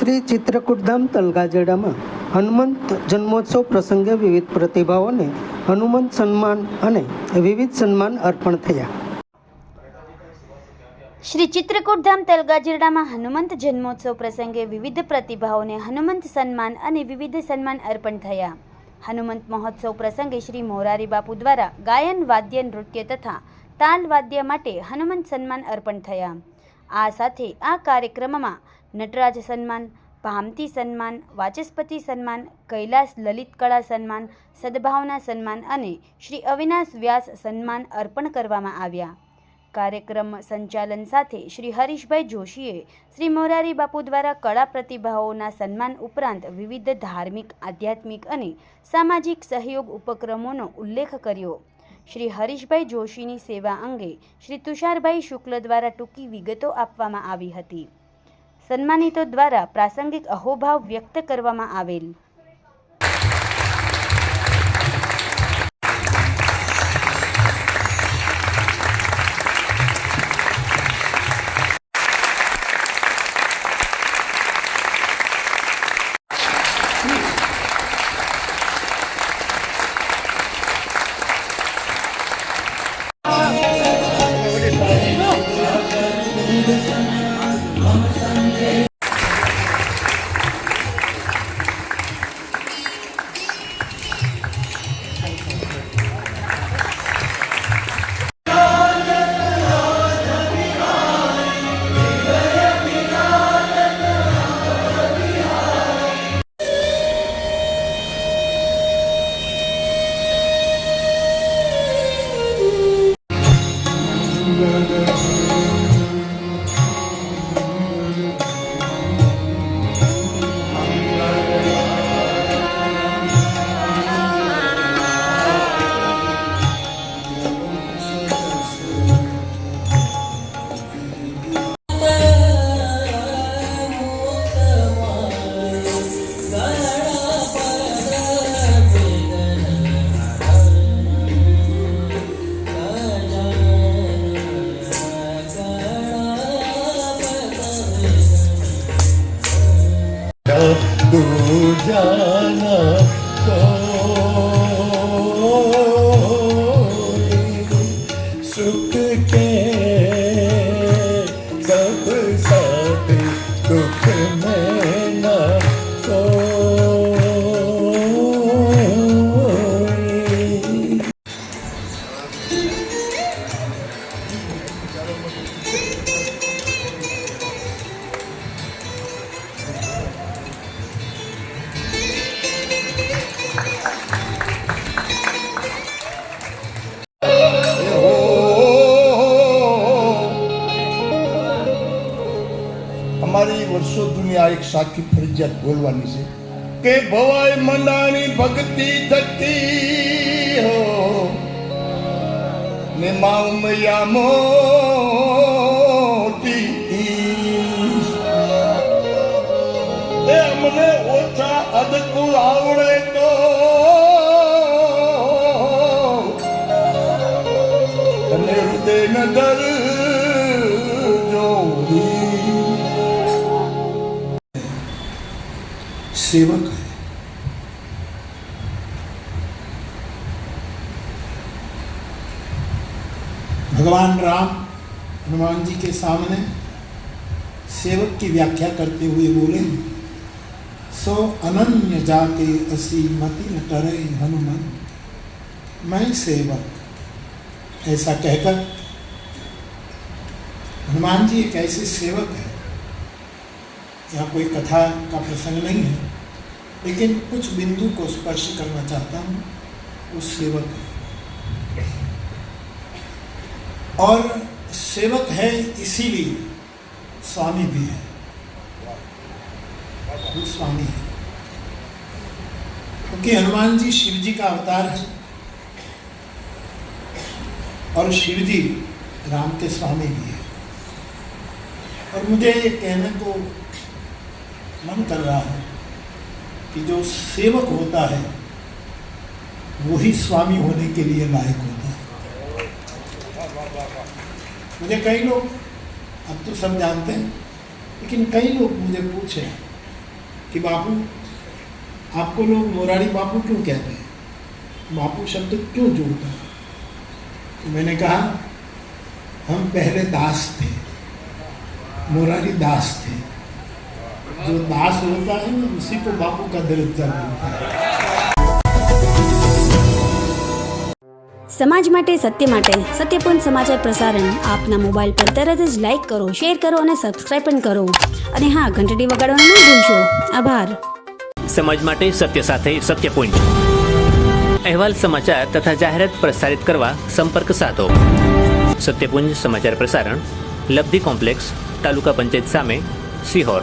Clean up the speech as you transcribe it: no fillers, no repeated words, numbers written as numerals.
શ્રી ચિત્રકૂટધામ તલગાજેડામાં હનુમંત જન્મોત્સવ પ્રસંગે વિવિધ પ્રતિભાઓને હનુમંત સન્માન અને વિવિધ સન્માન અર્પણ થયા. શ્રી ચિત્રકૂટધામ તલગાજેડામાં હનુમંત જન્મોત્સવ પ્રસંગે વિવિધ પ્રતિભાઓને હનુમંત સન્માન અને વિવિધ સન્માન અર્પણ થયા. હનુમંત મહોત્સવ પ્રસંગે શ્રી મોરારી બાપુ દ્વારા ગાયન, વાદ્ય, નૃત્ય તથા તાલ વાદ્ય માટે હનુમંત સન્માન અર્પણ થયા. આ સાથે આ કાર્યક્રમમાં નટરાજ સન્માન, ભામતી સન્માન, વાચસ્પતિ સન્માન, કૈલાસ લલિત કળા સન્માન, સદભાવના સન્માન અને શ્રી અવિનાશ વ્યાસ સન્માન અર્પણ કરવામાં આવ્યા. કાર્યક્રમ સંચાલન સાથે શ્રી હરીશભાઈ જોશીએ શ્રી મોરારી બાપુ દ્વારા કળા પ્રતિભાઓના સન્માન ઉપરાંત વિવિધ ધાર્મિક, આધ્યાત્મિક અને સામાજિક સહયોગ ઉપક્રમોનો ઉલ્લેખ કર્યો. શ્રી હરીશભાઈ જોશીની સેવા અંગે શ્રી તુષારભાઈ શુક્લ દ્વારા ટૂંકી વિગતો આપવામાં આવી હતી. સન્માનિતો દ્વારા પ્રાસંગિક અહોભાવ વ્યક્ત કરવામાં આવેલ. जाना सुख के सब साथ दुख में न हमारी वर्षों दुनिया एक साखी फरजियात बोलवानी से के भवाय मंडानी भक्ति थकी हो ने माऊ मैया मोती ए हमने ओछा अदकुल आवड़े तो तने हृदय नगर सेवक है। भगवान राम हनुमान जी के सामने सेवक की व्याख्या करते हुए बोले, सो अनन्य जाके असी मति न करे हनुमान, मैं सेवक। ऐसा कहकर हनुमान जी एक ऐसे सेवक है, यहाँ कोई कथा का प्रसंग नहीं है, लेकिन कुछ बिंदु को स्पर्श करना चाहता हूँ उस सेवक है। और सेवक है इसीलिए स्वामी भी है, वो स्वामी है क्योंकि हनुमान जी शिव जी का अवतार है और शिव जी राम के स्वामी भी है। और मुझे ये कहने को मन कर रहा है कि जो सेवक होता है वही स्वामी होने के लिए लायक होता है। मुझे कई लोग, अब तो सब जानते हैं, लेकिन कई लोग मुझे पूछे कि बापू, आपको लोग मोरारी बापू क्यों कहते हैं, बापू शब्द क्यों जुड़ता है? तो मैंने कहा हम पहले दास थे, मोरारी दास थे। जो दास होता है ना, उसी को बापू का दर्जा मिलता है। સમાજ માટે સત્યપૂર્ણ સમાચાર પ્રસારણ આપના મોબાઈલ પર તરત જ લાઈક કરો, શેર કરો અને સબસ્ક્રાઈબ પણ કરો. અને હા, ઘંટડી વગાડવાનું ન ભૂલશો. આભાર. સમાજ માટે સત્ય સાથે સત્યપુંજ અહેવાલ, સમાચાર તથા જાહેરાત પ્રસારિત કરવા સંપર્ક સાધો. સત્યપુંજ સમાચાર પ્રસારણ, લબ્ધિ કોમ્પ્લેક્સ, તાલુકા પંચાયત સામે, સિહોર.